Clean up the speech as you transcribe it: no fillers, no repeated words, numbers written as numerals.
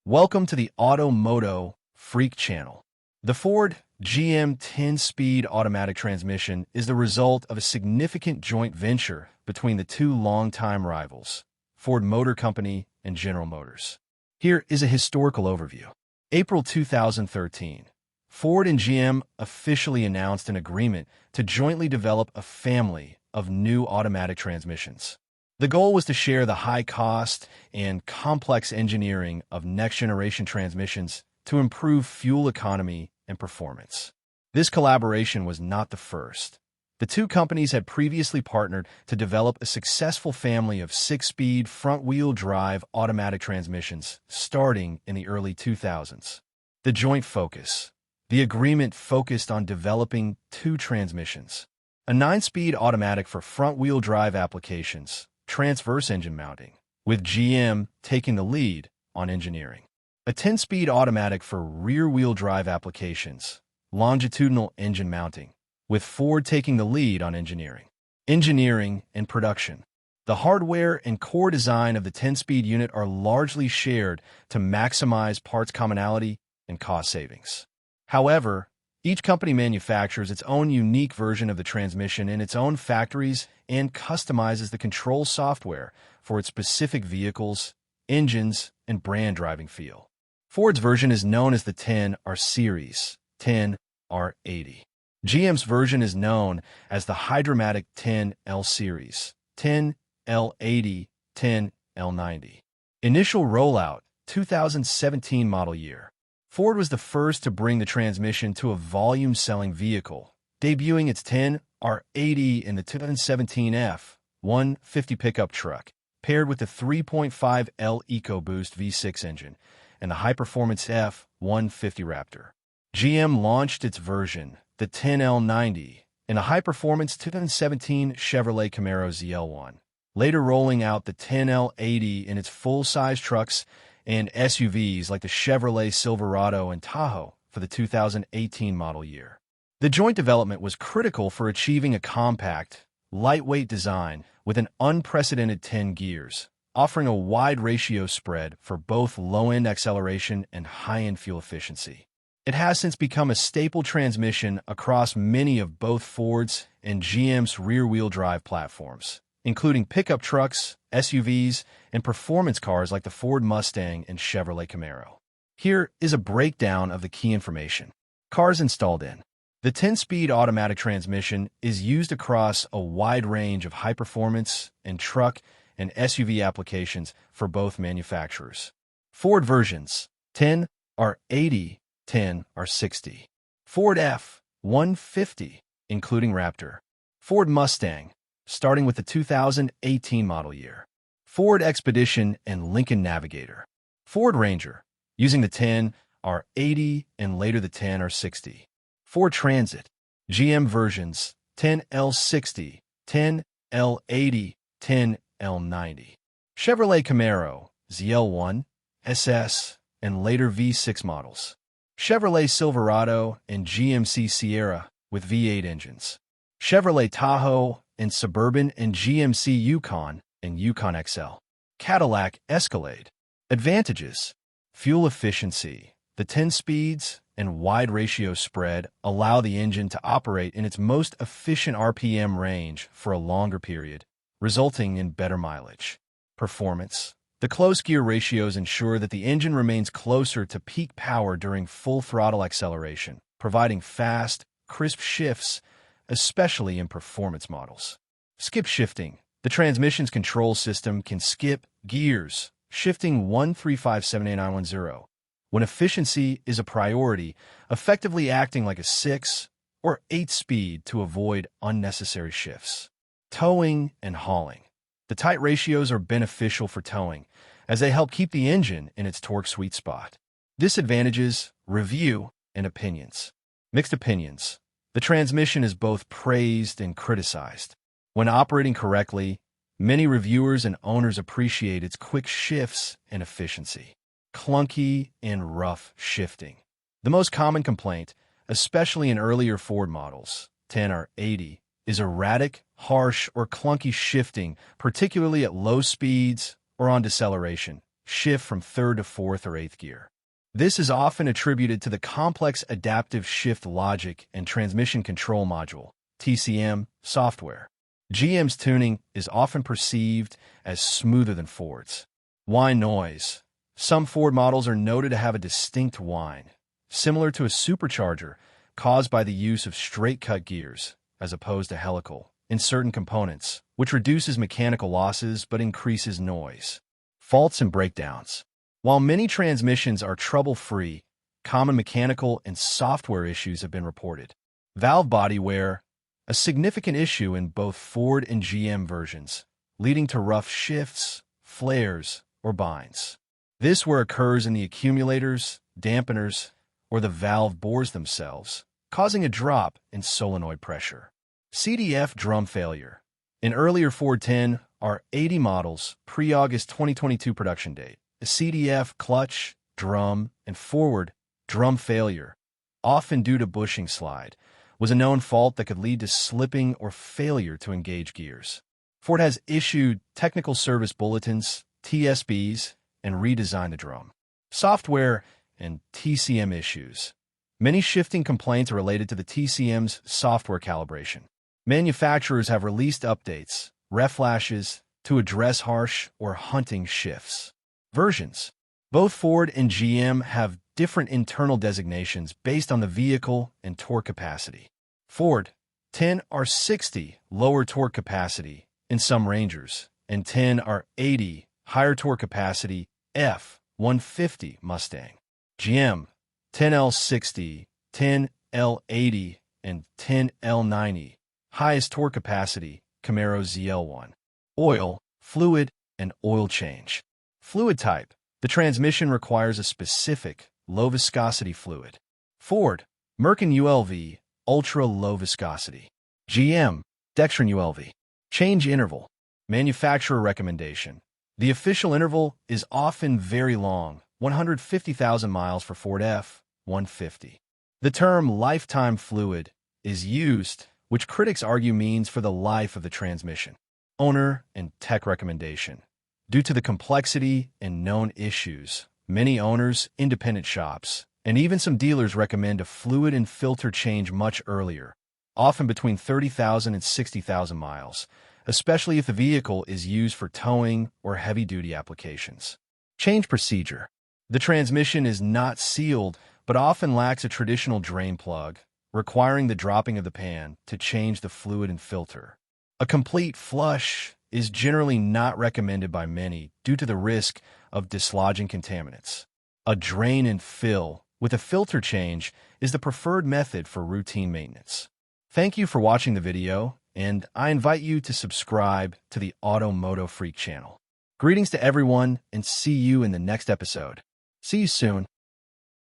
Welcome to the MOTO Freak channel. The Ford GM 10-speed automatic transmission is the result of a significant joint venture between the two longtime rivals, Ford Motor Company and General Motors. Here is a historical overview. April 2013, Ford and GM officially announced an agreement to jointly develop a family of new automatic transmissions. The goal was to share the high cost and complex engineering of next-generation transmissions to improve fuel economy and performance. This collaboration was not the first. The two companies had previously partnered to develop a successful family of 6-speed front-wheel drive automatic transmissions starting in the early 2000s. The joint focus. The agreement focused on developing two transmissions: a 9-speed automatic for front-wheel drive applications, transverse engine mounting, with GM taking the lead on engineering; a 10-speed automatic for rear-wheel drive applications, longitudinal engine mounting, with Ford taking the lead on engineering. Engineering and production. The hardware and core design of the 10-speed unit are largely shared to maximize parts commonality and cost savings. However, each company manufactures its own unique version of the transmission in its own factories and customizes the control software for its specific vehicles, engines, and brand driving feel. Ford's version is known as the 10R Series, 10R80. GM's version is known as the Hydromatic 10L Series, 10L80, 10L90. Initial rollout, 2017 model year. Ford was the first to bring the transmission to a volume-selling vehicle, debuting its 10R80 in the 2017 F-150 pickup truck, paired with the 3.5L EcoBoost V6 engine and the high-performance F-150 Raptor. GM launched its version, the 10L90, in a high-performance 2017 Chevrolet Camaro ZL1, later rolling out the 10L80 in its full-size trucks and SUVs like the Chevrolet Silverado and Tahoe for the 2018 model year. The joint development was critical for achieving a compact, lightweight design with an unprecedented 10 gears, offering a wide ratio spread for both low-end acceleration and high-end fuel efficiency. It has since become a staple transmission across many of both Ford's and GM's rear-wheel drive platforms, including pickup trucks, SUVs, and performance cars like the Ford Mustang and Chevrolet Camaro. Here is a breakdown of the key information. Cars installed in. The 10-speed automatic transmission is used across a wide range of high-performance and truck and SUV applications for both manufacturers. Ford versions: 10R80, 10R60. Ford F-150, including Raptor. Ford Mustang, starting with the 2018 model year. Ford Expedition and Lincoln Navigator. Ford Ranger, using the 10R80 and later the 10R60. Ford Transit, GM versions, 10L60, 10L80, 10L90. Chevrolet Camaro, ZL1, SS, and later V6 models. Chevrolet Silverado and GMC Sierra with V8 engines. Chevrolet Tahoe and Suburban and GMC Yukon and Yukon XL. Cadillac Escalade. Advantages: fuel efficiency. The 10 speeds and wide ratio spread allow the engine to operate in its most efficient RPM range for a longer period, resulting in better mileage. Performance. The close gear ratios ensure that the engine remains closer to peak power during full throttle acceleration, providing fast, crisp shifts, especially in performance models. Skip shifting. The transmission's control system can skip gears, shifting 1, 3, 5, 7, 8, 9, 1, 0, when efficiency is a priority, effectively acting like a 6 or 8 speed to avoid unnecessary shifts. Towing and hauling. The tight ratios are beneficial for towing, as they help keep the engine in its torque sweet spot. Disadvantages, review, and opinions. Mixed opinions. The transmission is both praised and criticized. When operating correctly, many reviewers and owners appreciate its quick shifts and efficiency. Clunky and rough shifting. The most common complaint, especially in earlier Ford models, 10R80, is erratic, harsh, or clunky shifting, particularly at low speeds or on deceleration, shift from third to fourth or eighth gear. This is often attributed to the complex adaptive shift logic and transmission control module, TCM, software. GM's tuning is often perceived as smoother than Ford's. Whine noise. Some Ford models are noted to have a distinct whine, similar to a supercharger, caused by the use of straight-cut gears, as opposed to helical, in certain components, which reduces mechanical losses but increases noise. Faults and breakdowns. While many transmissions are trouble-free, common mechanical and software issues have been reported. Valve body wear, a significant issue in both Ford and GM versions, leading to rough shifts, flares, or binds. This wear occurs in the accumulators, dampeners, or the valve bores themselves, causing a drop in solenoid pressure. CDF drum failure. In earlier Ford 10 or 80 models, pre-August 2022 production date, a CDF clutch, drum, and forward drum failure, often due to bushing slide, was a known fault that could lead to slipping or failure to engage gears. Ford has issued technical service bulletins, TSBs, and redesigned the drum. Software and TCM issues. Many shifting complaints are related to the TCM's software calibration. Manufacturers have released updates, reflashes, to address harsh or hunting shifts. Versions. Both Ford and GM have different internal designations based on the vehicle and torque capacity. Ford, 10R60, lower torque capacity in some Rangers, and 10R80, higher torque capacity, F-150 Mustang. GM, 10L60, 10L80, and 10L90, highest torque capacity, Camaro ZL1. Oil, fluid, and oil change. Fluid type. The transmission requires a specific, low-viscosity fluid. Ford, Merkin ULV, ultra-low viscosity. GM, Dextran ULV. Change interval. Manufacturer recommendation. The official interval is often very long, 150,000 miles for Ford F-150. The term lifetime fluid is used, which critics argue means for the life of the transmission. Owner and tech recommendation. Due to the complexity and known issues, many owners, independent shops, and even some dealers recommend a fluid and filter change much earlier, often between 30,000 and 60,000 miles, especially if the vehicle is used for towing or heavy-duty applications. Change procedure. The transmission is not sealed, but often lacks a traditional drain plug, requiring the dropping of the pan to change the fluid and filter. A complete flush is generally not recommended by many due to the risk of dislodging contaminants. A drain and fill with a filter change is the preferred method for routine maintenance. Thank you for watching the video, and I invite you to subscribe to the MOTO Freak channel. Greetings to everyone, and see you in the next episode. See you soon.